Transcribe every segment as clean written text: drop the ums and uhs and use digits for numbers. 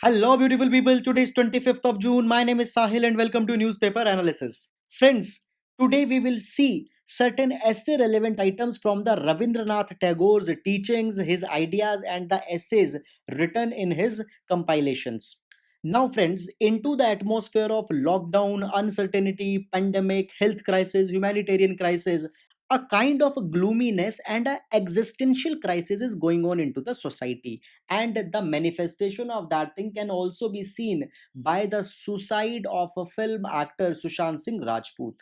Hello, beautiful people. Today is 25th of June. My name is Sahil, and welcome to Newspaper Analysis. Friends, today we will see certain essay relevant items from the Rabindranath Tagore's teachings, his ideas, and the essays written in his compilations. Now, friends, into the atmosphere of lockdown, uncertainty, pandemic, health crisis, humanitarian crisis, a kind of gloominess and a existential crisis is going on into the society, and the manifestation of that thing can also be seen by the suicide of a film actor Sushant Singh Rajput.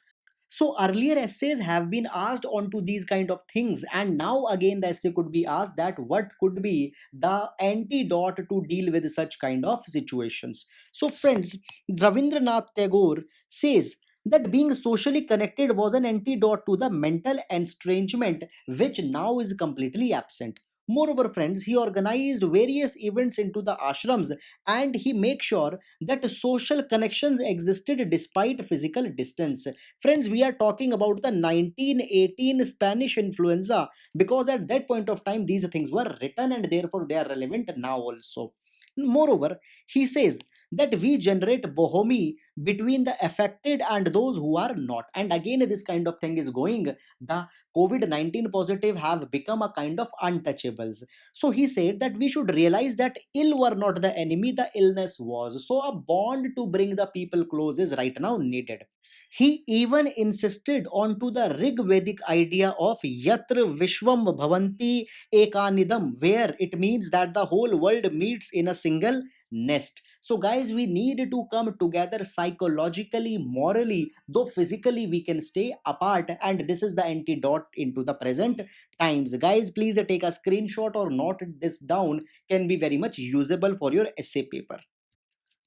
So earlier essays have been asked onto these kind of things, and now again the essay could be asked that what could be the antidote to deal with such kind of situations. So friends, Ravindranath Tagore says that being socially connected was an antidote to the mental estrangement which now is completely absent. Moreover, friends, he organized various events into the ashrams, and he made sure that social connections existed despite physical distance. Friends, we are talking about the 1918 Spanish influenza, because at that point of time these things were written and therefore they are relevant now also. Moreover, he says that we generate bohemy between the affected and those who are not. And again, this kind of thing is going. The COVID 19 positive have become a kind of untouchables. So he said that we should realize that ill were not the enemy, the illness was. So a bond to bring the people close is right now needed. He even insisted on to the Rig Vedic idea of Yatra Vishwam Bhavanti Ekanidam, where it means that the whole world meets in a single nest. So, guys, we need to come together psychologically, morally, though physically we can stay apart, and this is the antidote into the present times. Guys, please take a screenshot or note this down, can be very much usable for your essay paper.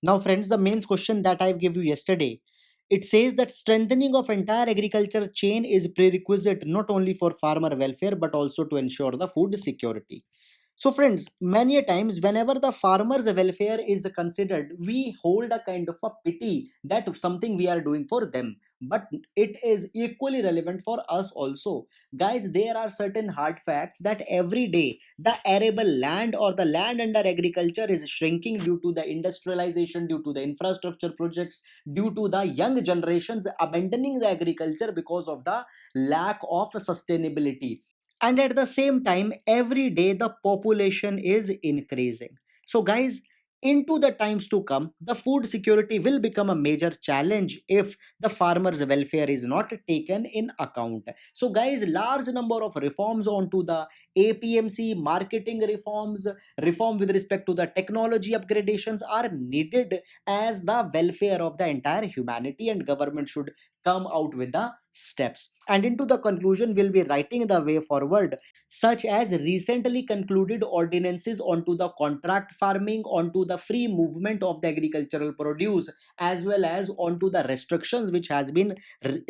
Now, friends, the main question that I gave you yesterday, it says that strengthening of entire agriculture chain is prerequisite not only for farmer welfare but also to ensure the food security. So, friends, many a times, whenever the farmer's welfare is considered, we hold a kind of a pity that something we are doing for them. But it is equally relevant for us also. Guys, there are certain hard facts that every day the arable land or the land under agriculture is shrinking due to the industrialization, due to the infrastructure projects, due to the young generations abandoning the agriculture because of the lack of sustainability. And at the same time, every day the population is increasing. So guys, into the times to come, the food security will become a major challenge if the farmers welfare is not taken in account. So guys, large number of reforms onto the APMC, marketing reforms, reform with respect to the technology upgradations are needed as the welfare of the entire humanity, and government should come out with the steps. And into the conclusion, we'll be writing the way forward, such as recently concluded ordinances onto the contract farming, onto the free movement of the agricultural produce, as well as onto the restrictions which has been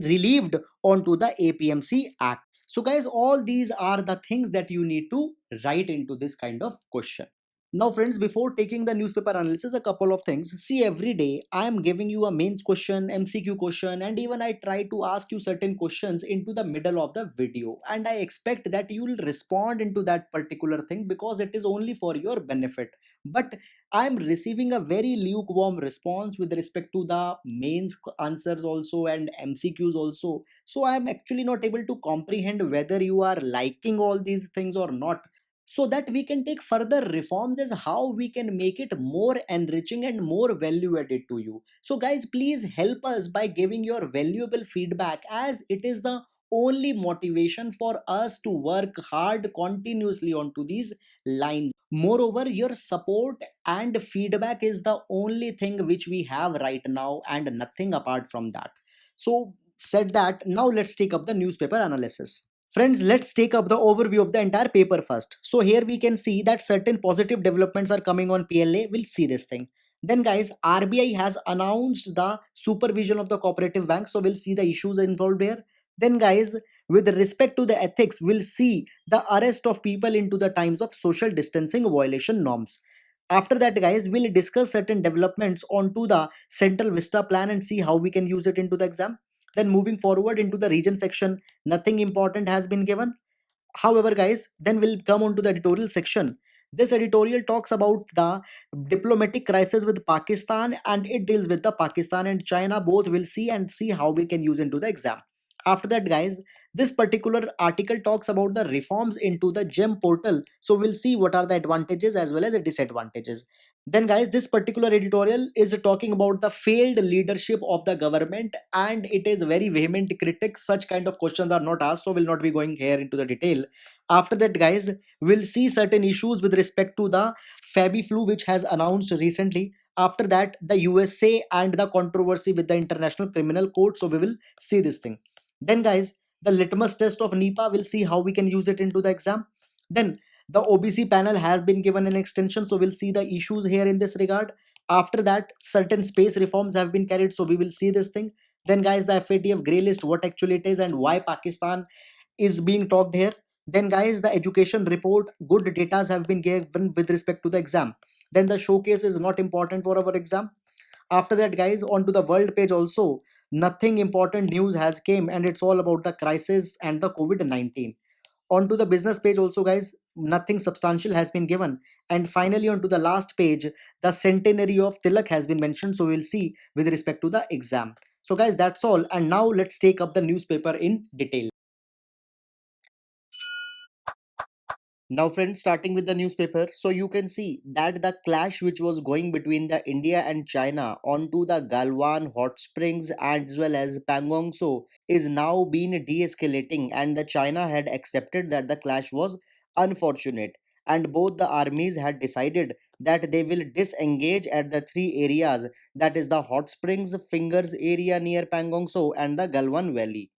relieved onto the APMC Act. So, guys, all these are the things that you need to write into this kind of question. Now, friends, before taking the newspaper analysis, a couple of things. See, every day I am giving you a mains question, MCQ question, and even I try to ask you certain questions into the middle of the video. And I expect that you will respond into that particular thing because it is only for your benefit. But I am receiving a very lukewarm response with respect to the mains answers also and MCQs also. So I am actually not able to comprehend whether you are liking all these things or not, so that we can take further reforms as how we can make it more enriching and more value added to you. So guys, please help us by giving your valuable feedback, as it is the only motivation for us to work hard continuously onto these lines. Moreover, your support and feedback is the only thing which we have right now and nothing apart from that. So said that, now let's take up the newspaper analysis. Friends, let's take up the overview of the entire paper first. So here we can see that certain positive developments are coming on PLA. We'll see this thing. Then guys, RBI has announced the supervision of the cooperative bank. So we'll see the issues involved here. Then guys, with respect to the ethics, we'll see the arrest of people into the times of social distancing violation norms. After that, guys, we'll discuss certain developments onto the Central Vista plan and see how we can use it into the exam. Then moving forward into the region section, nothing important has been given. However, guys, then we'll come on to the editorial section. This editorial talks about the diplomatic crisis with Pakistan, and it deals with the Pakistan and China. Both will see how we can use into the exam. After that, guys, this particular article talks about the reforms into the GEM portal. So we'll see what are the advantages as well as the disadvantages. Then, guys, this particular editorial is talking about the failed leadership of the government, and it is very vehement critic. Such kind of questions are not asked, so we'll not be going here into the detail. After that, guys, we'll see certain issues with respect to the Fabi flu, which has announced recently. After that, the USA and the controversy with the International Criminal Court. So we will see this thing. Then, guys, the litmus test of NEPA, will see how we can use it into the exam. Then the OBC panel has been given an extension, so we'll see the issues here in this regard. After that, certain space reforms have been carried, so we will see this thing. Then, guys, the FATF grey list, what actually it is and why Pakistan is being talked here. Then, guys, the education report, good data have been given with respect to the exam. Then the showcase is not important for our exam. After that, guys, onto the world page also, nothing important news has came, and it's all about the crisis and the COVID-19. Onto the business page also, guys, nothing substantial has been given. And finally, onto the last page, the centenary of Tilak has been mentioned, so we'll see with respect to the exam. So, guys, that's all, and now let's take up the newspaper in detail. Now, friends, starting with the newspaper, so you can see that the clash which was going between the India and China onto the Galwan hot springs as well as Pangong So is now being de-escalating, and the China had accepted that the clash was unfortunate, and both the armies had decided that they will disengage at the three areas, that is the hot springs fingers area near Pangong So and the Galwan Valley.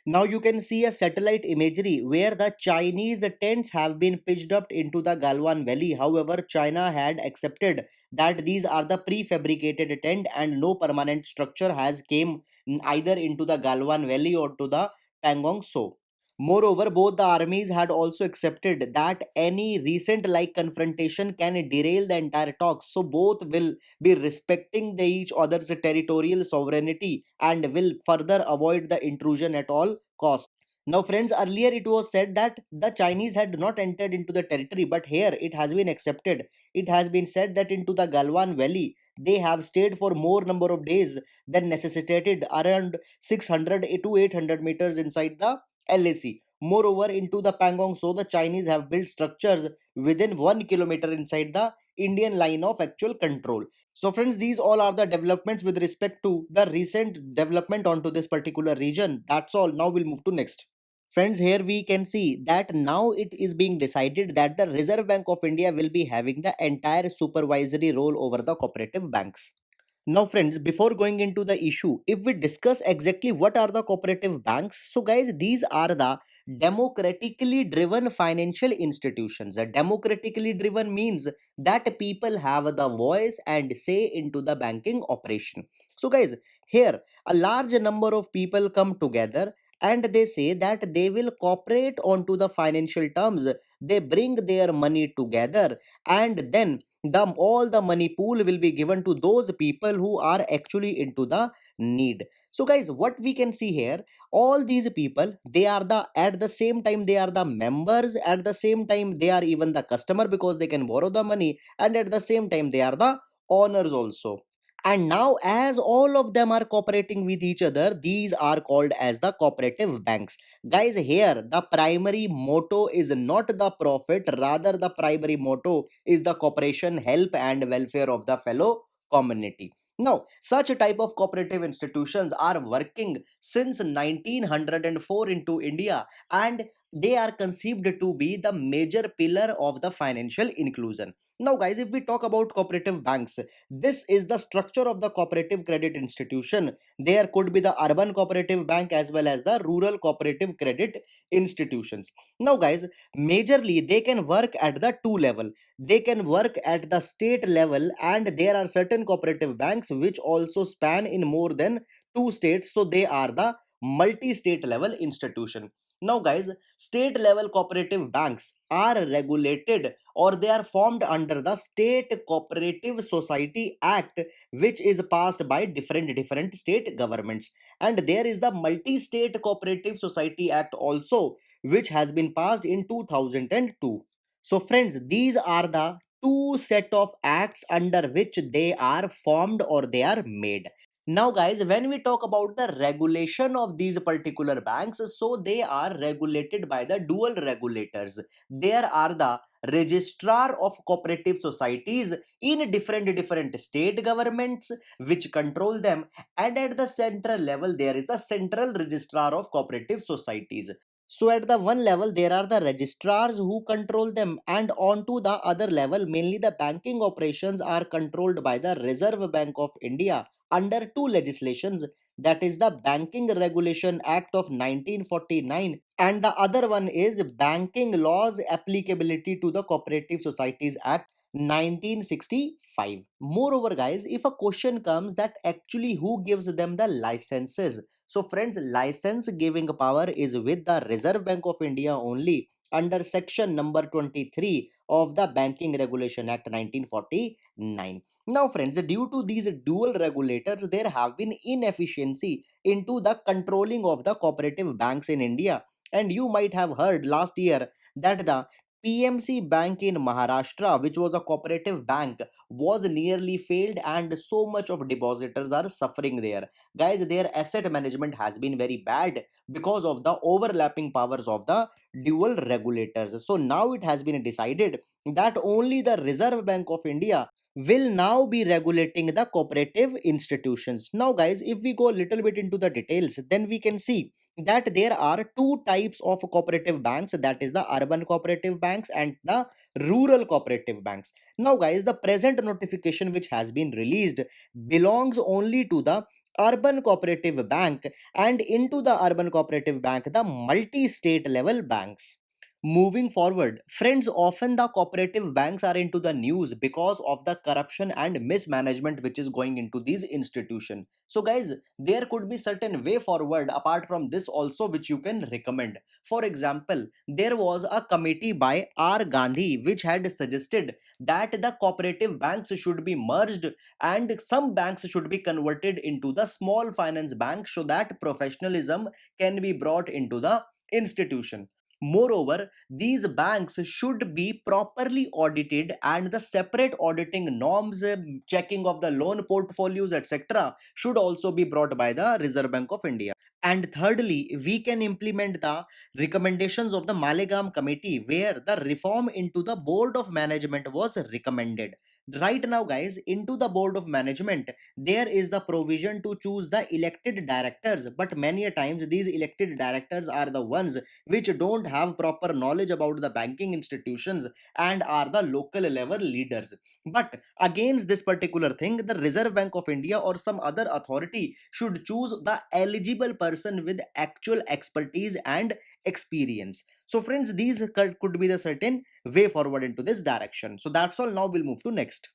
Now you can see a satellite imagery where the Chinese tents have been pitched up into the Galwan Valley. However, China had accepted that these are the prefabricated tent and no permanent structure has came either into the Galwan Valley or to the Pangong So. Moreover, both the armies had also accepted that any recent like confrontation can derail the entire talks. So both will be respecting the each other's territorial sovereignty and will further avoid the intrusion at all cost. Now, friends, earlier it was said that the Chinese had not entered into the territory, but here it has been accepted. It has been said that into the Galwan Valley they have stayed for more number of days than necessitated, around 600 to 800 meters inside the LAC. Moreover, into the Pangong, so the Chinese have built structures within 1 kilometer inside the Indian line of actual control. So, friends, these all are the developments with respect to the recent development onto this particular region. That's all. Now we'll move to next. Friends, here we can see that now it is being decided that the Reserve Bank of India will be having the entire supervisory role over the cooperative banks. Now, friends, before going into the issue, if we discuss exactly what are the cooperative banks, so guys, these are the democratically driven financial institutions. Democratically driven means that people have the voice and say into the banking operation. So, guys, here a large number of people come together and they say that they will cooperate onto the financial terms. They bring their money together, and then all the money pool will be given to those people who are actually into the need. So, guys, what we can see here, all these people, they are the at the same time they are the members, at the same time they are even the customer because they can borrow the money, and at the same time they are the owners also. And now, as all of them are cooperating with each other, these are called as the cooperative banks. Guys, here the primary motto is not the profit, rather, the primary motto is the cooperation, help, and welfare of the fellow community. Now, such a type of cooperative institutions are working since 1904 into India, and they are conceived to be the major pillar of the financial inclusion. Now, guys, if we talk about cooperative banks, this is the structure of the cooperative credit institution. There could be the urban cooperative bank as well as the rural cooperative credit institutions. Now, guys, majorly they can work at the two level. They can work at the state level, and there are certain cooperative banks which also span in more than two states. So they are the multi-state level institution. Now, guys, state level cooperative banks are regulated, or they are formed under the State Cooperative Society Act, which is passed by different state governments. And there is the Multi State Cooperative Society Act also, which has been passed in 2002. So, friends, these are the two set of acts under which they are formed or they are made. Now, guys, when we talk about the regulation of these particular banks, so they are regulated by the dual regulators. There are the registrar of cooperative societies in different state governments which control them, and at the central level there is the central registrar of cooperative societies. So at the one level, there are the registrars who control them, and on to the other level, mainly the banking operations are controlled by the Reserve Bank of India under two legislations, that is the Banking Regulation Act of 1949, and the other one is Banking Laws Applicability to the Cooperative Societies Act 1965. Moreover, guys, if a question comes that actually who gives them the licenses, so, friends, license giving power is with the Reserve Bank of India only under section number 23 of the Banking Regulation Act 1949. Now, friends, due to these dual regulators, there have been inefficiency into the controlling of the cooperative banks in India. And you might have heard last year that the PMC Bank in Maharashtra, which was a cooperative bank, was nearly failed, and so much of depositors are suffering there. Guys, their asset management has been very bad because of the overlapping powers of the dual regulators. So now it has been decided that only the Reserve Bank of India will now be regulating the cooperative institutions. Now, guys, if we go a little bit into the details, then we can see that there are two types of cooperative banks, that is the urban cooperative banks and the rural cooperative banks. Now, guys, the present notification which has been released belongs only to the urban cooperative bank, and into the urban cooperative bank the multi state level banks. Moving forward, friends, often the cooperative banks are into the news because of the corruption and mismanagement which is going into these institutions. So, guys, there could be certain way forward apart from this also which you can recommend. For example, there was a committee by R Gandhi which had suggested that the cooperative banks should be merged and some banks should be converted into the small finance bank so that professionalism can be brought into the institution. Moreover, these banks should be properly audited, and the separate auditing norms, checking of the loan portfolios, etc., should also be brought by the Reserve Bank of India. And thirdly, we can implement the recommendations of the Malegam committee where the reform into the board of management was recommended. Right now, guys, into the board of management, there is the provision to choose the elected directors, but many a times these elected directors are the ones which don't have proper knowledge about the banking institutions and are the local level leaders. But against this particular thing, the Reserve Bank of India or some other authority should choose the eligible person with actual expertise and experience. So, friends, these could be the certain way forward into this direction. So, that's all. Now we'll move to next.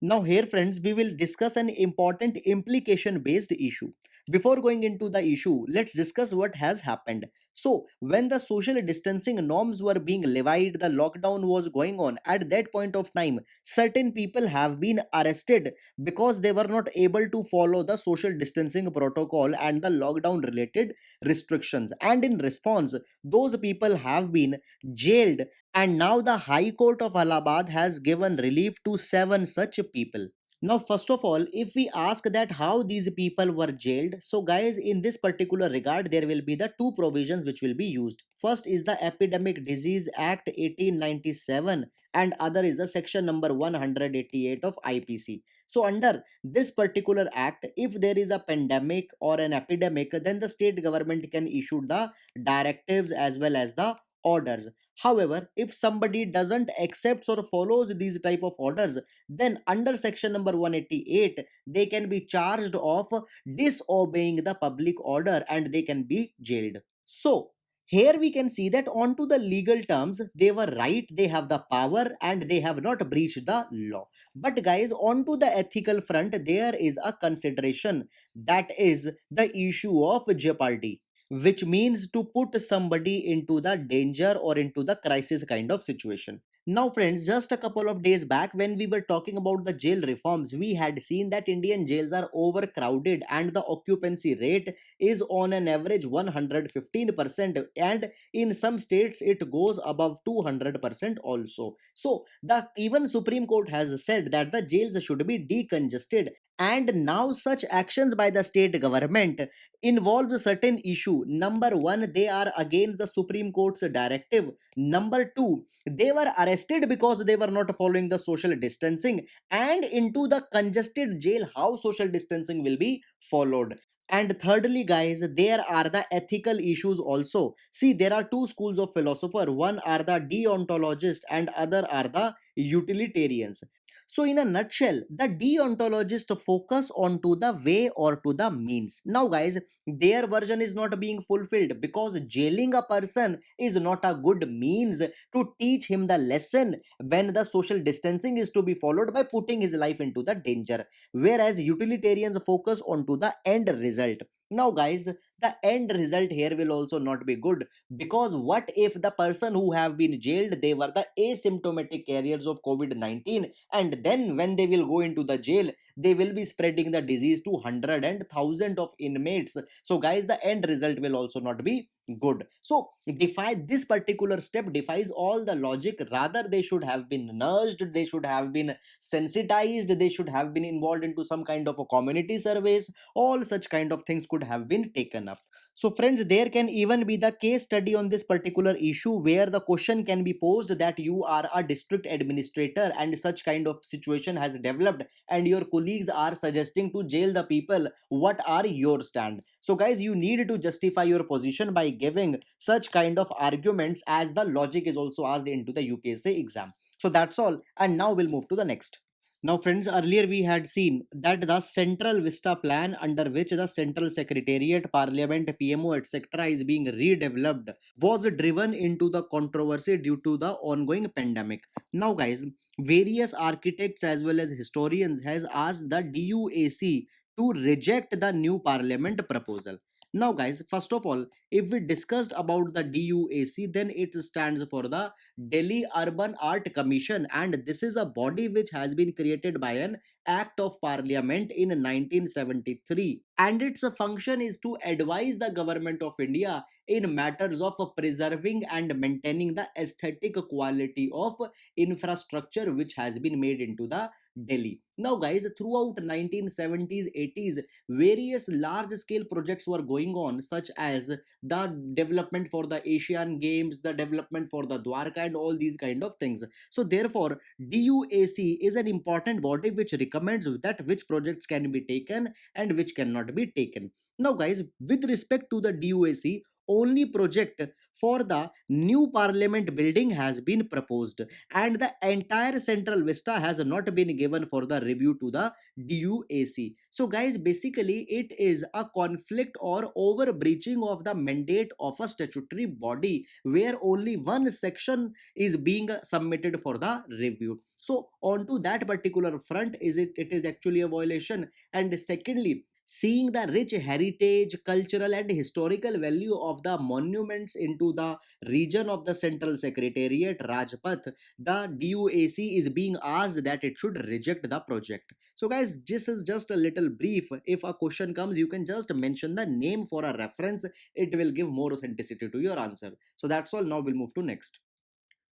Now, here, friends, we will discuss an important implication based issue. Before going into the issue, let's discuss what has happened. So, when the social distancing norms were being levied, the lockdown was going on. At that point of time, certain people have been arrested because they were not able to follow the social distancing protocol and the lockdown related restrictions. And in response, those people have been jailed, and now the High Court of Allahabad has given relief to seven such people. Now, first of all, if we ask that how these people were jailed, so guys, in this particular regard, there will be the two provisions which will be used. First is the Epidemic Disease Act 1897, and other is the section number 188 of IPC. So, under this particular act, if there is a pandemic or an epidemic, then the state government can issue the directives as well as the orders. However, if somebody doesn't accept or follows these type of orders, then under section number 188 they can be charged of disobeying the public order and they can be jailed. So here we can see that onto the legal terms they were right, they have the power and they have not breached the law. But guys, onto the ethical front there is a consideration, that is the issue of jeopardy, which means to put somebody into the danger or into the crisis kind of situation. Now, friends, just a couple of days back, when we were talking about the jail reforms, we had seen that Indian jails are overcrowded and the occupancy rate is on an average 115%, and in some states it goes above 200% also. So, the even Supreme Court has said that the jails should be decongested, and now such actions by the state government involve a certain issue. Number one, they are against the Supreme Court's directive. Number two, they were arrested because they were not following the social distancing, and into the congested jail, how social distancing will be followed. And thirdly, guys, there are the ethical issues also. See, there are two schools of philosopher. One are the deontologists and other are the utilitarians. So, in a nutshell, the deontologist focus on to the way or to the means. Now, guys, their version is not being fulfilled because jailing a person is not a good means to teach him the lesson when the social distancing is to be followed by putting his life into the danger, whereas utilitarians focus on to the end result. Now, guys, the end result here will also not be good, because what if the person who have been jailed, they were the asymptomatic carriers of covid-19, and then when they will go into the jail, they will be spreading the disease to hundred and thousand of inmates. So, guys, the end result will also not be good. So, defy this particular step defies all the logic. Rather, they should have been nudged, they should have been sensitized, they should have been involved into some kind of a community service. All such kind of things could have been taken up. So, friends, there can even be the case study on this particular issue where the question can be posed that you are a district administrator and such kind of situation has developed and your colleagues are suggesting to jail the people. What are your stand? So, guys, you need to justify your position by giving such kind of arguments, as the logic is also asked into the UPSC exam. So, that's all. And now we'll move to the next. Now, friends, earlier we had seen that the Central Vista plan, under which the Central Secretariat, Parliament, PMO, etc., is being redeveloped, was driven into the controversy due to the ongoing pandemic. Now, guys, various architects as well as historians has asked the DUAC to reject the new Parliament proposal. Now, guys, first of all, if we discussed about the DUAC, then it stands for the Delhi Urban Art Commission, and this is a body which has been created by an Act of Parliament in 1973, and its function is to advise the government of India in matters of preserving and maintaining the aesthetic quality of infrastructure which has been made into the Delhi. Now, guys, throughout 1970s, 80s, various large scale projects were going on, such as the development for the Asian Games, the development for the Dwarka, and all these kind of things. So, therefore, DUAC is an important body which recommends that which projects can be taken and which cannot be taken. Now, guys, with respect to the DUAC, only project for the new parliament building has been proposed, and the entire central vista has not been given for the review to the DUAC. So, guys, basically, it is a conflict or overbreaching of the mandate of a statutory body where only one section is being submitted for the review. So, onto that particular front, it is actually a violation. And secondly, seeing the rich heritage, cultural, and historical value of the monuments into the region of the Central Secretariat, Rajpath, the DUAC is being asked that it should reject the project. So, guys, this is just a little brief. If a question comes, you can just mention the name for a reference. It will give more authenticity to your answer. So, that's all. Now we'll move to next.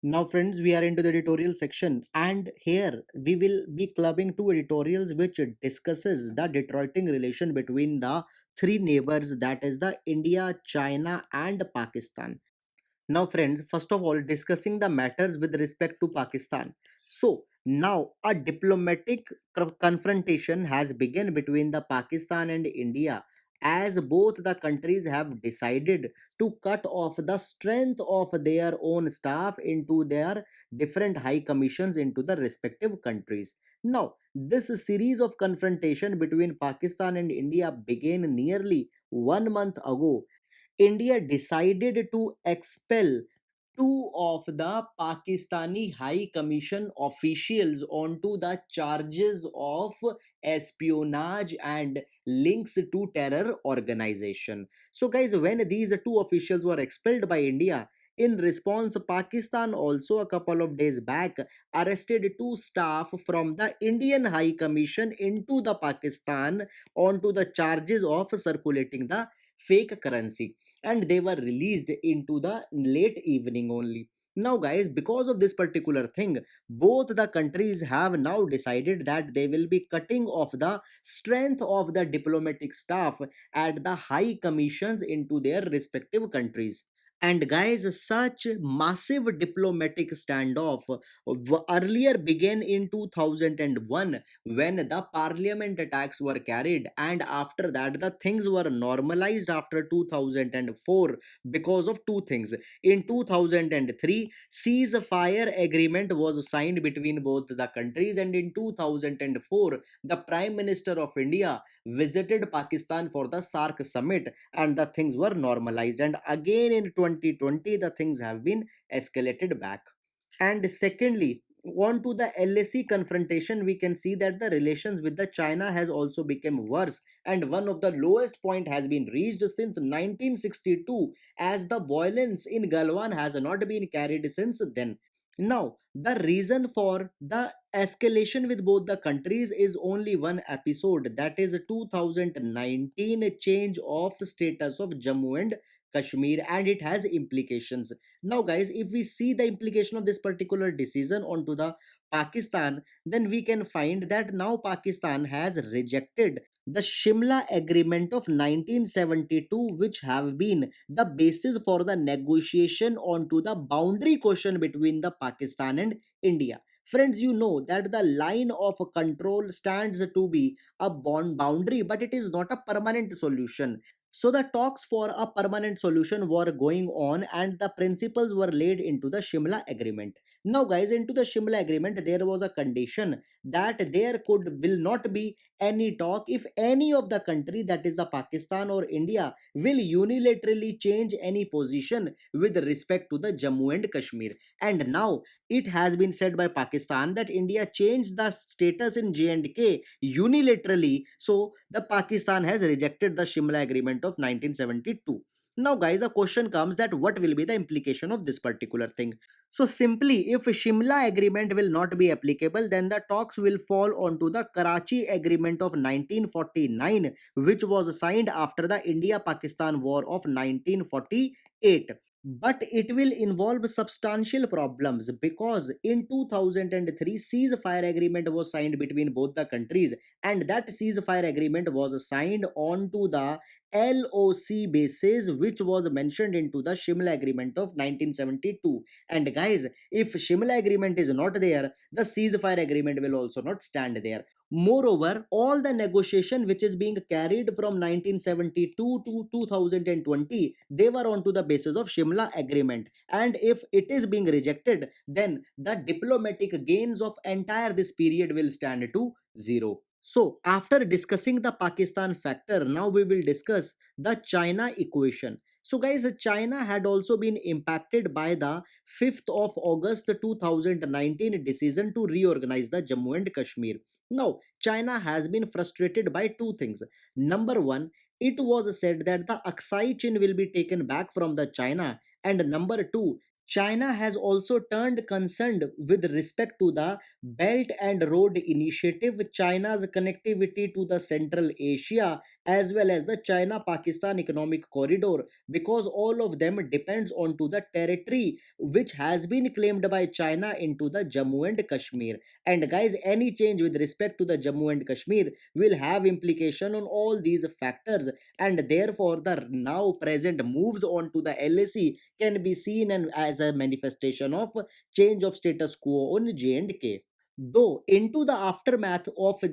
Now, friends, we are into the editorial section, and here we will be clubbing two editorials which discusses the Detroiting relation between the three neighbors, that is the India, China, and Pakistan. Now, friends, first of all, discussing the matters with respect to Pakistan. So, now a diplomatic confrontation has begun between the Pakistan and India, as both the countries have decided to cut off the strength of their own staff into their different high commissions into the respective countries. Now, this series of confrontation between Pakistan and India began nearly 1 month ago. India decided to expel two of the Pakistani High Commission officials onto the charges of espionage and links to terror organization. So, guys, when these two officials were expelled by India, In response, Pakistan also a couple of days back arrested two staff from the Indian High Commission into the Pakistan onto the charges of circulating the fake currency, and they were released into the late evening only. Now guys, because of this particular thing, both the countries have now decided that they will be cutting off the strength of the diplomatic staff at the high commissions into their respective countries. And guys, such massive diplomatic standoff earlier began in 2001 when the parliament attacks were carried, and after that the things were normalized after 2004 because of two things. In 2003, ceasefire agreement was signed between both the countries, and in 2004 the Prime Minister of India visited Pakistan for the SARC summit, and the things were normalized. And again in 2020 the things have been escalated back. And secondly, on to the LSE confrontation, we can see that the relations with the China has also become worse, and one of the lowest point has been reached since 1962, as the violence in Galwan has not been carried since then. Now, the reason for the escalation with both the countries is only one episode, that is 2019 change of status of Jammu and Kashmir, and it has implications. Now guys, if we see the implication of this particular decision onto the Pakistan, then we can find that now Pakistan has rejected the Shimla Agreement of 1972, which have been the basis for the negotiation onto the boundary question between the Pakistan and India. Friends, you know that the line of control stands to be a bond boundary, but it is not a permanent solution. So the talks for a permanent solution were going on, and the principles were laid into the Shimla Agreement. Now, guys, into the Shimla Agreement, there was a condition that there will not be any talk if any of the country, that is the Pakistan or India, will unilaterally change any position with respect to the Jammu and Kashmir. And now it has been said by Pakistan that India changed the status in J&K unilaterally, so the Pakistan has rejected the Shimla Agreement of 1972. Now guys, a question comes that what will be the implication of this particular thing. So simply, if Shimla Agreement will not be applicable, then the talks will fall onto the Karachi Agreement of 1949, which was signed after the India-Pakistan War of 1948. But it will involve substantial problems, because in 2003 ceasefire agreement was signed between both the countries, and that ceasefire agreement was signed onto the LOC basis, which was mentioned into the Shimla Agreement of 1972. And guys, if Shimla Agreement is not there, the ceasefire agreement will also not stand there. Moreover, all the negotiation which is being carried from 1972 to 2020, they were onto the basis of Shimla Agreement. And if it is being rejected, then the diplomatic gains of entire this period will stand to zero. So, after discussing the Pakistan factor, now we will discuss the China equation. So, guys, China had also been impacted by the 5th of August 2019 decision to reorganize the Jammu and Kashmir. Now, China has been frustrated by two things. Number one, it was said that the Aksai Chin will be taken back from the China, and number two, China has also turned concerned with respect to the Belt and Road Initiative, China's connectivity to the Central Asia, as well as the China-Pakistan Economic Corridor, because all of them depends on to the territory which has been claimed by China into the Jammu and Kashmir. And guys, any change with respect to the Jammu and Kashmir will have implication on all these factors, and therefore the now present moves on to the LAC can be seen as a manifestation of change of status quo on J&K. Though into the aftermath of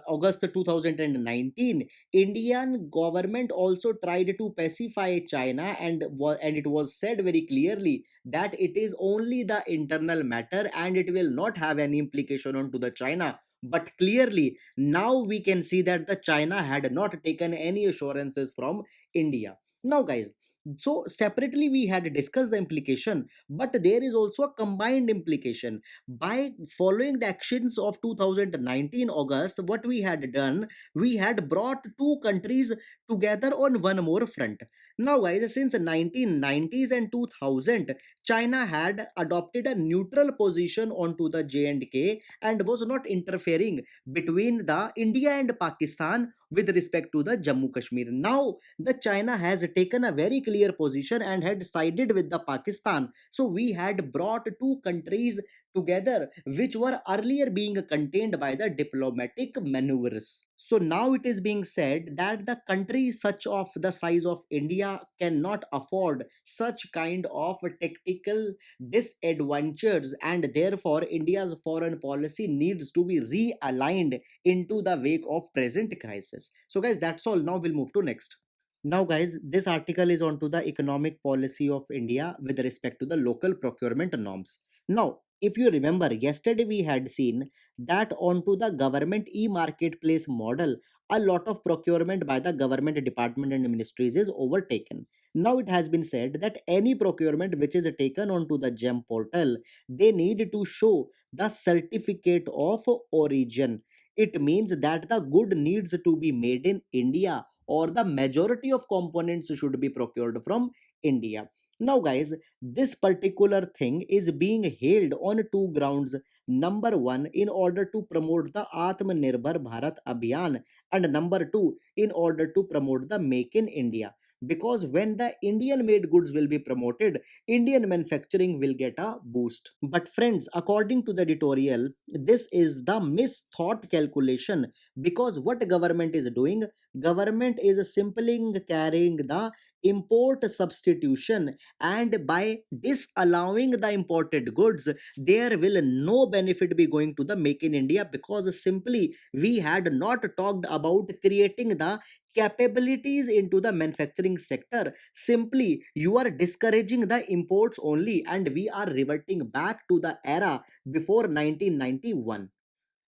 August 2019, Indian government also tried to pacify China, and it was said very clearly that it is only the internal matter and it will not have any implication onto the China. But clearly now we can see that the China had not taken any assurances from India. Now guys, so separately we had discussed the implication, but there is also a combined implication. By following the actions of 2019 August, what we had done, we had brought two countries together on one more front. Now, guys, since 1990s and 2000, China had adopted a neutral position onto the J&K and was not interfering between the India and Pakistan with respect to the Jammu Kashmir. Now, the China has taken a very clear position and had sided with the Pakistan. So we had brought two countries together which were earlier being contained by the diplomatic maneuvers. So now it is being said that the country such of the size of India cannot afford such kind of tactical disadventures, and therefore India's foreign policy needs to be realigned into the wake of present crisis. So guys, that's all. Now we'll move to next. Now, guys, this article is onto the economic policy of India with respect to the local procurement norms. Now, if you remember, yesterday we had seen that onto the government e-marketplace model, a lot of procurement by the government department and ministries is overtaken. Now it has been said that any procurement which is taken onto the GEM portal, they need to show the certificate of origin. It means that the good needs to be made in India, or the majority of components should be procured from India. Now, guys, this particular thing is being held on two grounds. Number one, in order to promote the Atmanirbhar Bharat Abhiyan, and number two, in order to promote the Make in India. Because when the Indian made goods will be promoted, Indian manufacturing will get a boost. But friends, according to the editorial, this is the misthought calculation, because what government is doing, government is simply carrying the import substitution, and by disallowing the imported goods, there will no benefit be going to the Make in India, because simply we had not talked about creating the capabilities into the manufacturing sector. Simply you are discouraging the imports only, and we are reverting back to the era before 1991.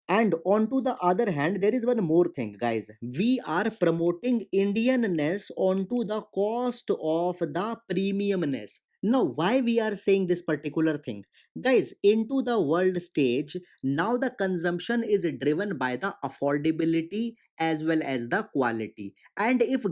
And on to the other hand, there is one more thing, guys. We are promoting Indianness onto the cost of the premiumness. Now, why we are saying this particular thing? Guys, into the world stage, now the consumption is driven by the affordability as well as the quality. And if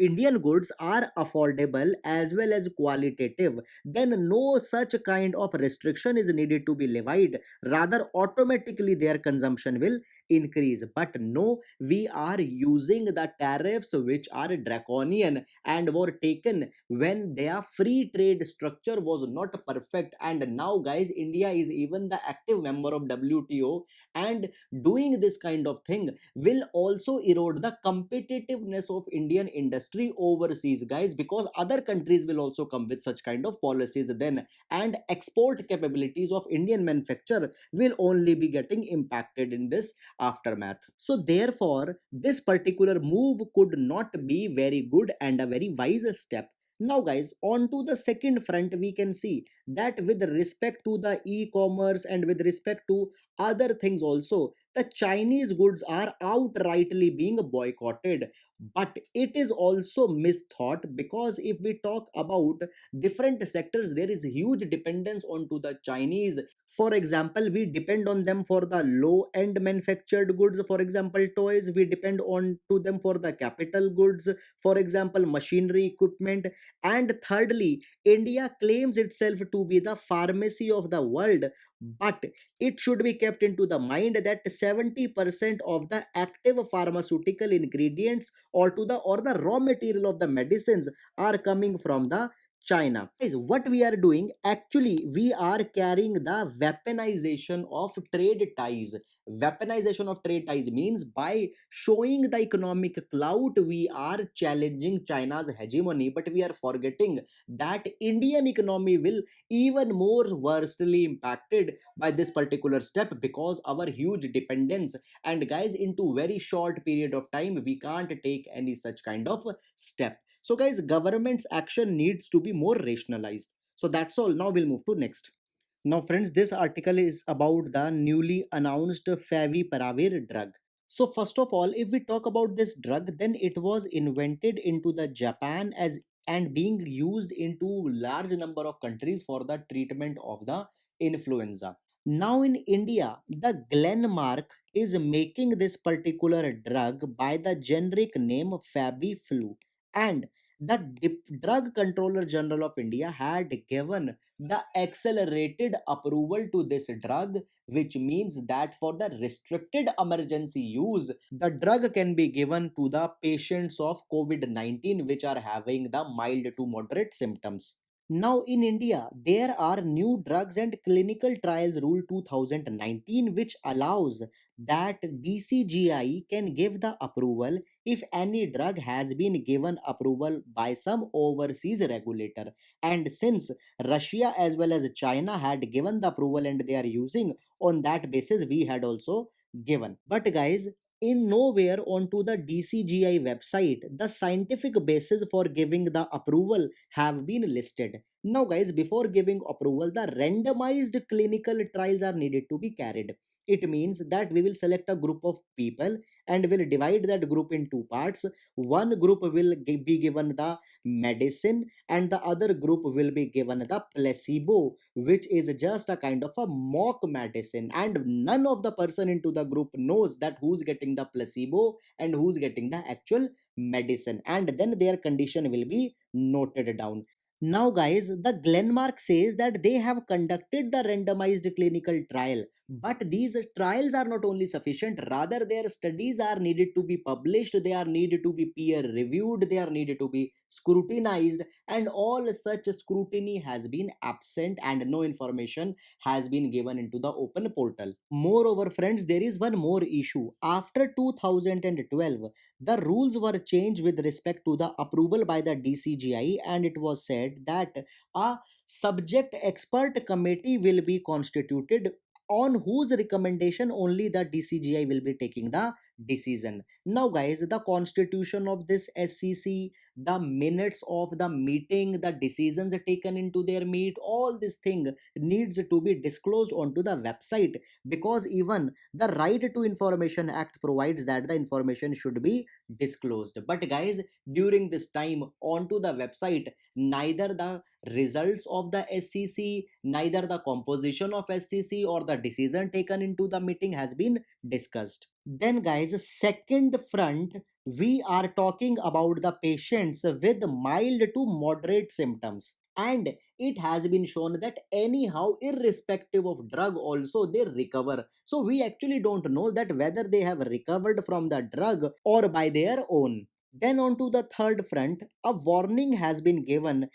Indian goods are affordable as well as qualitative, then no such kind of restriction is needed to be levied, rather automatically their consumption will increase. But no, we are using the tariffs which are draconian and were taken when their free trade structure was not perfect. And now, guys, India is even the active member of WTO, and doing this kind of thing will also erode the competitiveness of Indian industry overseas, guys, because other countries will also come with such kind of policies then, and export capabilities of Indian manufacture will only be getting impacted in this aftermath. So therefore, this particular move could not be very good and a very wise step. Now, guys, on to the second front, we can see that with respect to the e-commerce and with respect to other things also, the Chinese goods are outrightly being boycotted. But it is also misthought, because if we talk about different sectors, there is huge dependence onto the Chinese. For example, we depend on them for the low end manufactured goods. For example, toys, we depend on to them for the capital goods, for example machinery equipment. And thirdly, India claims itself to be the pharmacy of the world, but it should be kept into the mind that 70% of the active pharmaceutical ingredients, or the raw material of the medicines, are coming from the China. Guys, what we are doing, actually we are carrying the weaponization of trade ties. Weaponization of trade ties means by showing the economic clout, we are challenging China's hegemony, but we are forgetting that Indian economy will even more worstly impacted by this particular step, because our huge dependence. And guys, into very short period of time, we can't take any such kind of step. So guys, government's action needs to be more rationalized. So that's all. Now we'll move to next. Now friends, this article is about the newly announced Favipiravir drug. So first of all, if we talk about this drug, then it was invented into the Japan as and being used into large number of countries for the treatment of the influenza. Now in India, the Glenmark is making this particular drug by the generic name Fabiflu, and the Drug Controller General of India had given the accelerated approval to this drug, which means that for the restricted emergency use, the drug can be given to the patients of COVID 19 which are having the mild to moderate symptoms. Now, in India, there are new drugs and clinical trials rule 2019, which allows that DCGI can give the approval if any drug has been given approval by some overseas regulator. And since Russia as well as China had given the approval and they are using, on that basis, we had also given. But guys, in nowhere onto the DCGI website, the scientific basis for giving the approval have been listed. Now, guys, before giving approval, the randomized clinical trials are needed to be carried. It means that we will select a group of people and will divide that group in two parts. One group will be given the medicine, and the other group will be given the placebo, which is just a kind of a mock medicine. And none of the person into the group knows that who's getting the placebo and who's getting the actual medicine. And then their condition will be noted down. Now, guys, the Glenmark says that they have conducted the randomized clinical trial, but these trials are not only sufficient, rather, their studies are needed to be published, they are needed to be peer reviewed, they are needed to be scrutinized, and all such scrutiny has been absent and no information has been given into the open portal. Moreover, friends, there is one more issue. After 2012, the rules were changed with respect to the approval by the DCGI, and it was said that a subject expert committee will be constituted on whose recommendation only the DCGI will be taking the decision. Now, guys, the constitution of this SCC, the minutes of the meeting, the decisions taken into their meet, all this thing needs to be disclosed onto the website, because even the Right to Information Act provides that the information should be disclosed. But guys, during this time onto the website, neither the results of the SCC, neither the composition of SCC or the decision taken into the meeting has been discussed. Then guys, second front, we are talking about the patients with mild to moderate symptoms, and it has been shown that anyhow, irrespective of drug also, they recover. So we actually don't know that whether they have recovered from the drug or by their own. Then on to the third front, a warning has been given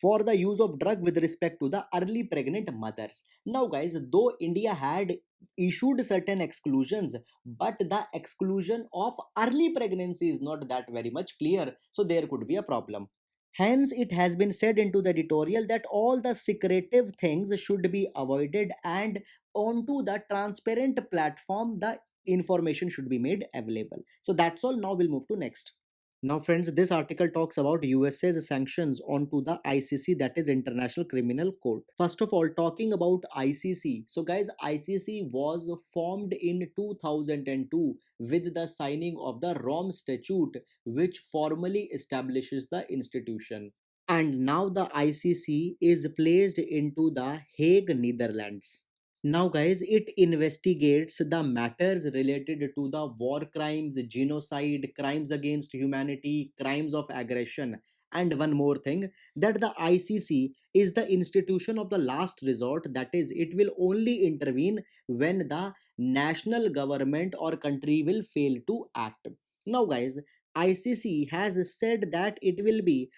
for the use of drug with respect to the early pregnant mothers. Now guys, though India had issued certain exclusions, but the exclusion of early pregnancy is not that very much clear, so there could be a problem. Hence, it has been said into the editorial that all the secretive things should be avoided, and onto the transparent platform, the information should be made available. So that's all. Now we'll move to next. Now, friends, this article talks about USA's sanctions onto the ICC, that is International Criminal Court. First of all, talking about ICC. So, guys, ICC was formed in 2002 with the signing of the Rome Statute, which formally establishes the institution. And now the ICC is placed into the Hague, Netherlands. Now, guys, it investigates the matters related to the war crimes, genocide, crimes against humanity, crimes of aggression. And one more thing, that the ICC is the institution of the last resort, that is, it will only intervene when the national government or country will fail to act. Now, guys, ICC has said that it will be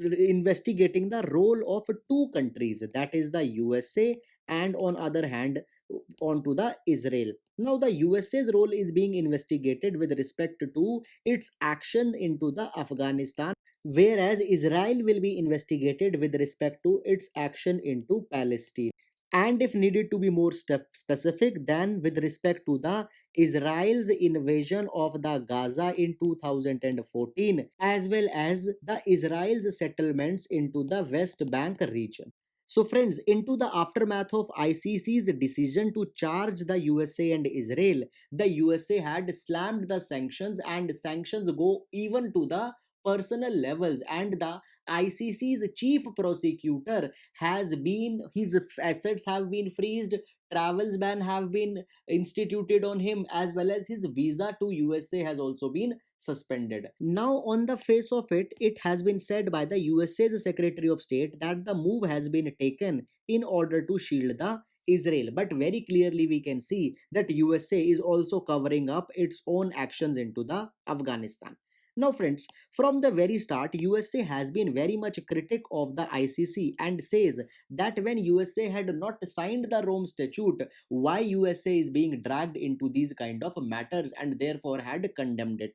investigating the role of two countries, that is the USA, and on other hand onto the Israel. Now the USA's role is being investigated with respect to its action into the Afghanistan, whereas Israel will be investigated with respect to its action into Palestine. And if needed to be more specific, then with respect to the Israel's invasion of the Gaza in 2014, as well as the Israel's settlements into the West Bank region. So, friends, into the aftermath of ICC's decision to charge the USA and Israel, the USA had slammed the sanctions, and sanctions go even to the personal levels, and the ICC's chief prosecutor has been, his assets have been freezed, travels ban have been instituted on him, as well as his visa to USA has also been suspended. Now, on the face of it, it has been said by the USA's Secretary of State that the move has been taken in order to shield the Israel. But very clearly, we can see that USA is also covering up its own actions into the Afghanistan. Now, friends, from the very start, USA has been very much critic of the ICC and says that when USA had not signed the Rome Statute, why USA is being dragged into these kind of matters, and therefore had condemned it.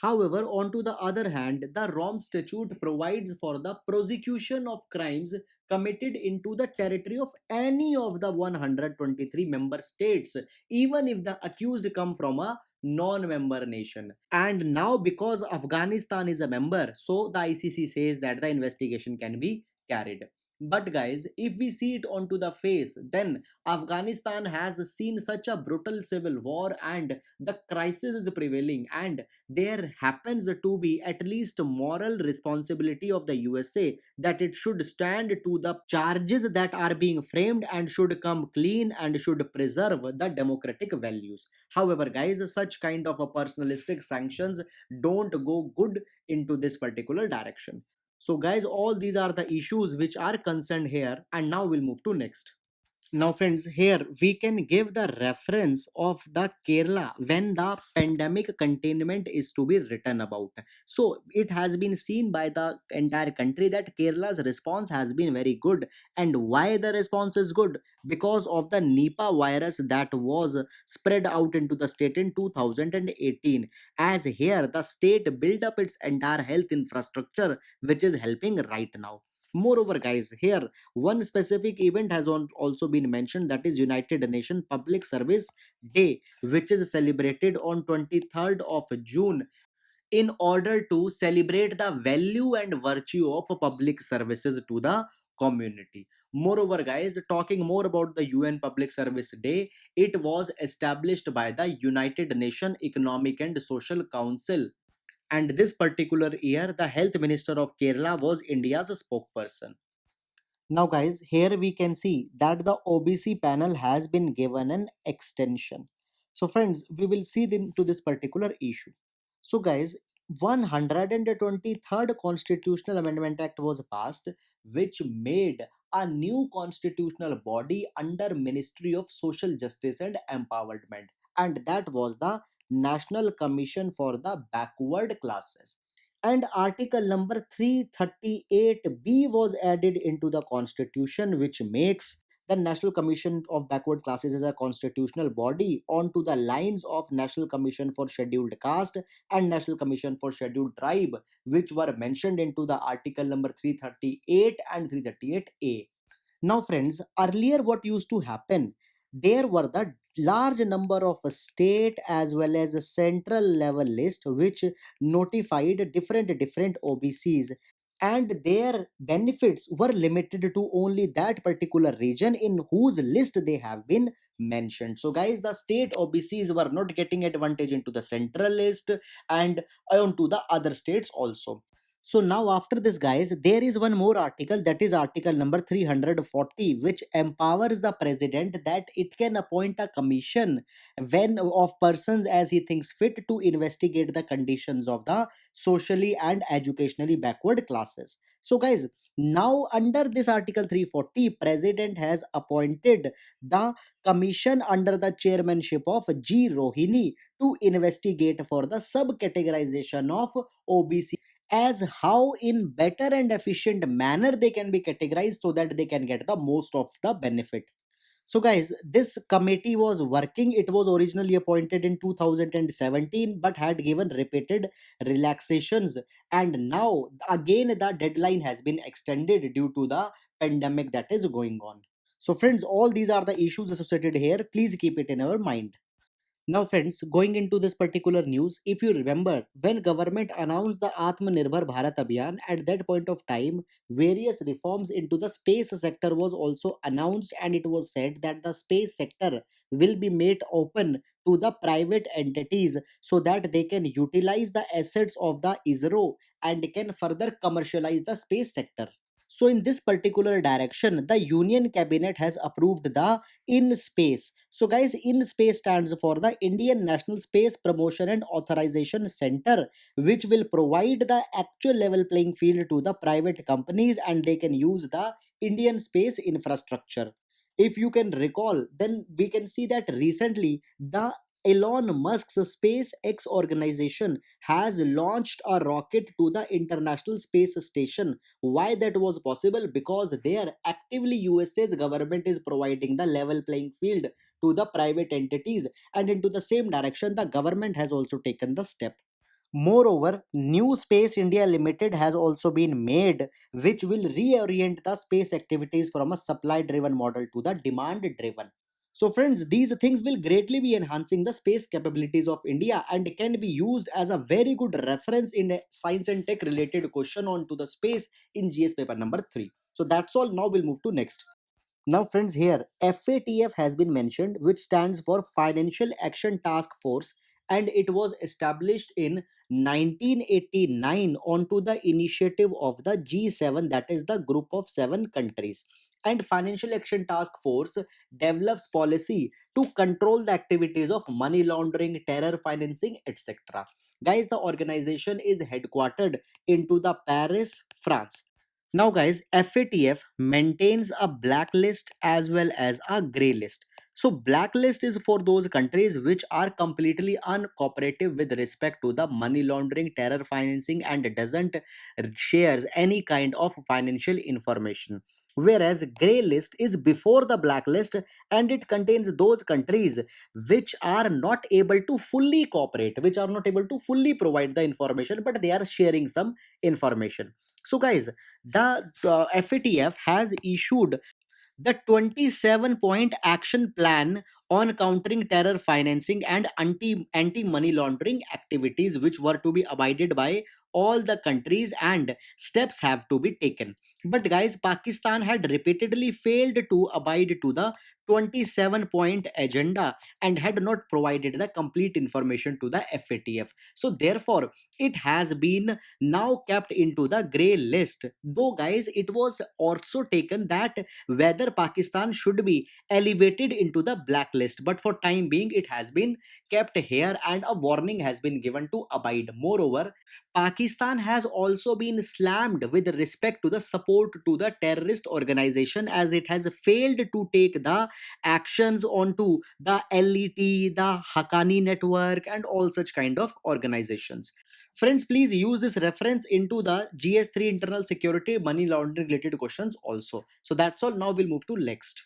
However, on to the other hand, the Rome Statute provides for the prosecution of crimes committed into the territory of any of the 123 member states, even if the accused come from a non-member nation. And now, because Afghanistan is a member, so the ICC says that the investigation can be carried. But guys, if we see it onto the face, then Afghanistan has seen such a brutal civil war, and the crisis is prevailing, and there happens to be at least moral responsibility of the USA that it should stand to the charges that are being framed and should come clean and should preserve the democratic values. However, guys, such kind of a personalistic sanctions don't go good into this particular direction. So guys, all these are the issues which are concerned here, and now we'll move to next. Now, friends, here we can give the reference of the Kerala when the pandemic containment is to be written about. So, it has been seen by the entire country that Kerala's response has been very good. And why the response is good? Because of the Nipah virus that was spread out into the state in 2018. As here, the state built up its entire health infrastructure, which is helping right now. Moreover, guys, here one specific event has also been mentioned, that is United Nations Public Service Day, which is celebrated on 23rd of June in order to celebrate the value and virtue of public services to the community. Moreover, guys, talking more about the UN Public Service Day, it was established by the United Nations Economic and Social Council, and this particular year the health minister of Kerala was India's spokesperson. Now, guys, here we can see that the OBC panel has been given an extension. So, friends, we will see into this particular issue. So, guys, 123rd Constitutional Amendment Act was passed, which made a new constitutional body under Ministry of Social Justice and Empowerment, and that was the National Commission for the Backward Classes. And article number 338b was added into the constitution, which makes the National Commission of Backward Classes as a constitutional body onto the lines of National Commission for Scheduled Caste and National Commission for Scheduled Tribe, which were mentioned into the article number 338 and 338a. Now, friends, earlier what used to happen, there were the large number of state as well as a central level list which notified different OBCs, and their benefits were limited to only that particular region in whose list they have been mentioned. So guys, the state OBCs were not getting advantage into the central list and onto the other states also. So now after this, guys, there is one more article, that is article number 340, which empowers the president that it can appoint a commission when of persons as he thinks fit to investigate the conditions of the socially and educationally backward classes. So guys, now under this article 340, president has appointed the commission under the chairmanship of G Rohini to investigate for the subcategorization of OBC, as how in better and efficient manner they can be categorized so that they can get the most of the benefit. So guys, this committee was working. It was originally appointed in 2017 but had given repeated relaxations, and now again the deadline has been extended due to the pandemic that is going on. So friends, all these are the issues associated here. Please keep it in our mind. Now, friends, going into this particular news, if you remember, when government announced the Atmanirbhar Bharat Abhiyan, at that point of time, various reforms into the space sector was also announced, and it was said that the space sector will be made open to the private entities so that they can utilize the assets of the ISRO and can further commercialize the space sector. So in this particular direction, the Union Cabinet has approved the InSpace. So guys, InSpace stands for the Indian National Space Promotion and Authorization Center, which will provide the actual level playing field to the private companies and they can use the Indian space infrastructure. If you can recall, then we can see that recently the Elon Musk's SpaceX organization has launched a rocket to the International Space Station. Why that was possible? Because there actively USA's government is providing the level playing field to the private entities, and into the same direction the government has also taken the step. Moreover, New Space India Limited has also been made, which will reorient the space activities from a supply driven model to the demand driven. So, friends, these things will greatly be enhancing the space capabilities of India and can be used as a very good reference in a science and tech related question on to the space in GS paper number 3. So, that's all. Now, we'll move to next. Now, friends, here FATF has been mentioned, which stands for Financial Action Task Force, and it was established in 1989 onto the initiative of the G7, that is the group of 7 countries. And Financial Action Task Force develops policy to control the activities of money laundering, terror financing, etc. Guys, the organization is headquartered into the Paris, France. Now, guys, FATF maintains a blacklist as well as a grey list. So, blacklist is for those countries which are completely uncooperative with respect to the money laundering, terror financing, and doesn't shares any kind of financial information. Whereas grey list is before the blacklist and it contains those countries which are not able to fully cooperate, which are not able to fully provide the information, but they are sharing some information. So, guys, the FATF has issued the 27-point action plan on countering terror financing and anti money laundering activities, which were to be abided by all the countries, and steps have to be taken. But guys, Pakistan had repeatedly failed to abide to the 27-point agenda and had not provided the complete information to the FATF. So therefore it has been now kept into the grey list, though guys it was also taken that whether Pakistan should be elevated into the blacklist, but for time being it has been kept here and a warning has been given to abide. Moreover, Pakistan has also been slammed with respect to the support to the terrorist organization, as it has failed to take the actions onto the LET, the Haqqani network, and all such kind of organizations. Friends, please use this reference into the GS3 internal security money laundering related questions also. So that's all. Now we'll move to next.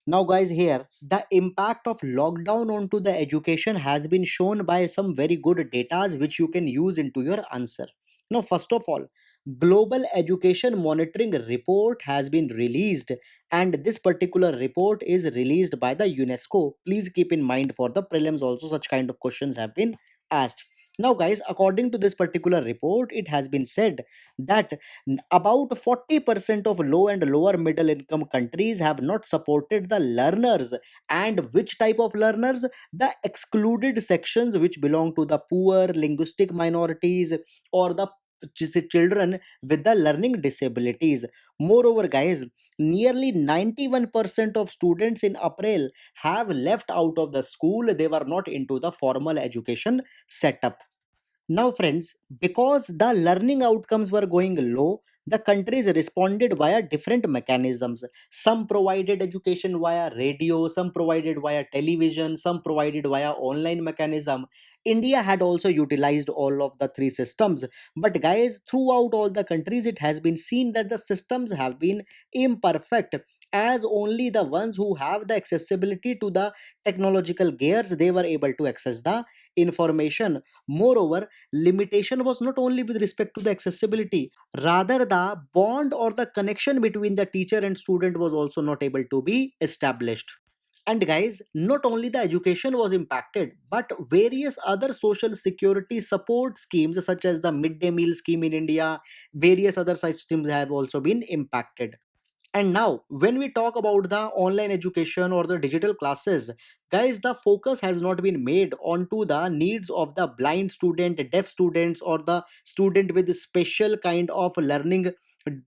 Now, guys, here the impact of lockdown onto the education has been shown by some very good data which you can use into your answer. Now, first of all, Global Education Monitoring Report has been released, and this particular report is released by the UNESCO. Please keep in mind for the prelims also such kind of questions have been asked. Now, guys, according to this particular report, it has been said that about 40% of low and lower middle income countries have not supported the learners. And which type of learners? The excluded sections which belong to the poor, linguistic minorities, or the children with the learning disabilities. Moreover, guys, nearly 91% of students in April have left out of the school. They were not into the formal education setup. Now, friends, because the learning outcomes were going low, the countries responded via different mechanisms. Some provided education via radio, some provided via television, some provided via online mechanism. India had also utilized all of the three systems. But, guys, throughout all the countries, it has been seen that the systems have been imperfect, as only the ones who have the accessibility to the technological gears they were able to access the information. Moreover, limitation was not only with respect to the accessibility, rather the bond or the connection between the teacher and student was also not able to be established. And guys, not only the education was impacted, but various other social security support schemes such as the midday meal scheme in India, various other such schemes have also been impacted. And now, when we talk about the online education or the digital classes, guys, the focus has not been made onto the needs of the blind student, deaf students, or the student with special kind of learning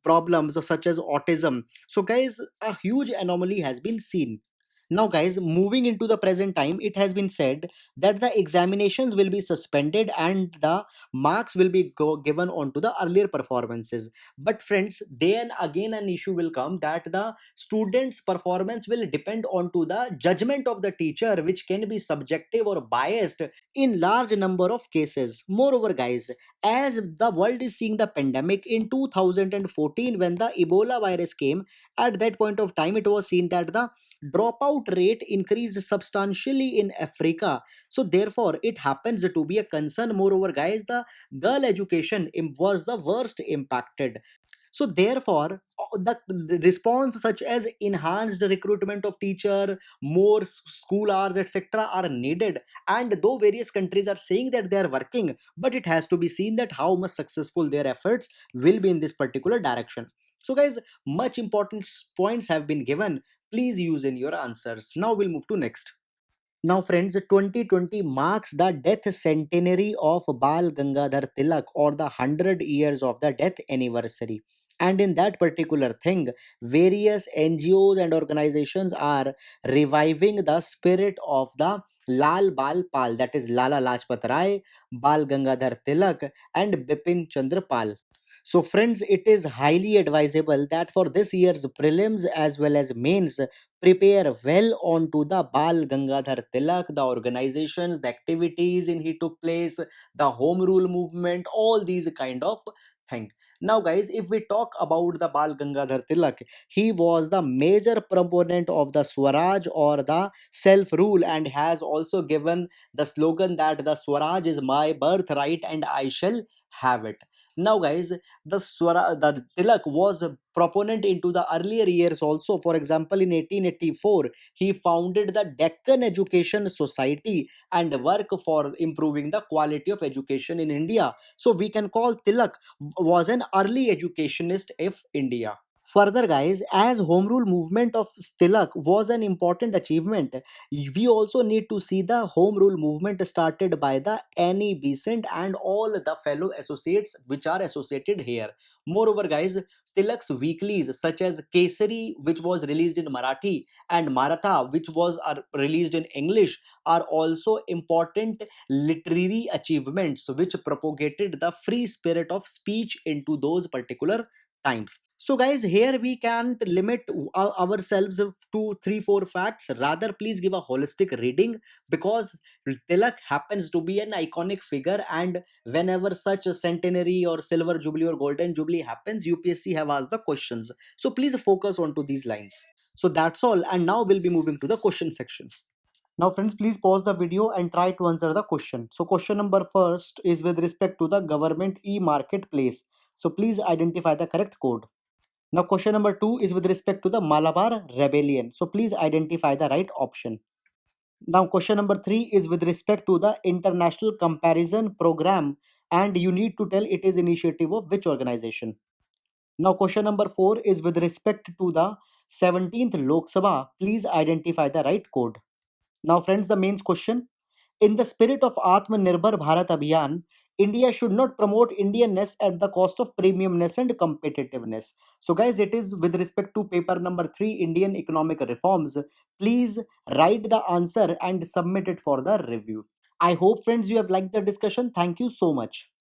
problems such as autism. So guys, a huge anomaly has been seen. Now guys, moving into the present time, it has been said that the examinations will be suspended and the marks will be given on to the earlier performances. But friends, then again an issue will come that the students performance will depend on to the judgment of the teacher, which can be subjective or biased in large number of cases. Moreover guys, as the world is seeing the pandemic in 2014, when the Ebola virus came, at that point of time it was seen that the dropout rate increased substantially in Africa. So therefore it happens to be a concern. Moreover guys, the girl education was the worst impacted. So therefore the response such as enhanced recruitment of teacher, more school hours, etc., are needed. And though various countries are saying that they are working, but it has to be seen that how much successful their efforts will be in this particular direction. So guys, much important points have been given. Please use in your answers. Now we'll move to next. Now, friends, 2020 marks the death centenary of Bal Gangadhar Tilak, or the 100 years of the death anniversary. And in that particular thing, various NGOs and organizations are reviving the spirit of the Lal Bal Pal, that is Lala Lajpat Rai, Bal Gangadhar Tilak, and Bipin Chandra Pal. So, friends, it is highly advisable that for this year's prelims as well as mains, prepare well onto the Bal Gangadhar Tilak, the organizations, the activities in he took place, the home rule movement, all these kind of thing. Now, guys, if we talk about the Bal Gangadhar Tilak, he was the major proponent of the Swaraj, or the self rule, and has also given the slogan that the Swaraj is my birthright and I shall have it. Now, guys, the Tilak was a proponent into the earlier years also. For example, in 1884, he founded the Deccan Education Society and work for improving the quality of education in India. So we can call Tilak was an early educationist of India. Further, guys, as home rule movement of Tilak was an important achievement, we also need to see the home rule movement started by the Annie Besant and all the fellow associates which are associated here. Moreover, guys, Tilak's weeklies such as Kesari, which was released in Marathi, and Maratha, which was released in English, are also important literary achievements which propagated the free spirit of speech into those particular times. So, guys, here we can't limit ourselves to 3 4 facts. Rather, please give a holistic reading, because Tilak happens to be an iconic figure, and whenever such a centenary or silver jubilee or golden jubilee happens, UPSC have asked the questions. So, please focus on to these lines. So, that's all. And now we'll be moving to the question section. Now, friends, please pause the video and try to answer the question. So, question number first is with respect to the government e-marketplace. So, please identify the correct code. Now, question number two is with respect to the Malabar Rebellion. So, please identify the right option. Now, question number three is with respect to the International Comparison Program, and you need to tell it is initiative of which organization. Now, question number four is with respect to the 17th Lok Sabha. Please identify the right code. Now, friends, the main question. In the spirit of Atmanirbhar Bharat Abhiyan, India should not promote Indianness at the cost of premiumness and competitiveness. So, guys, it is with respect to paper number 3, Indian economic reforms. Please write the answer and submit it for the review. I hope, friends, you have liked the discussion. Thank you so much.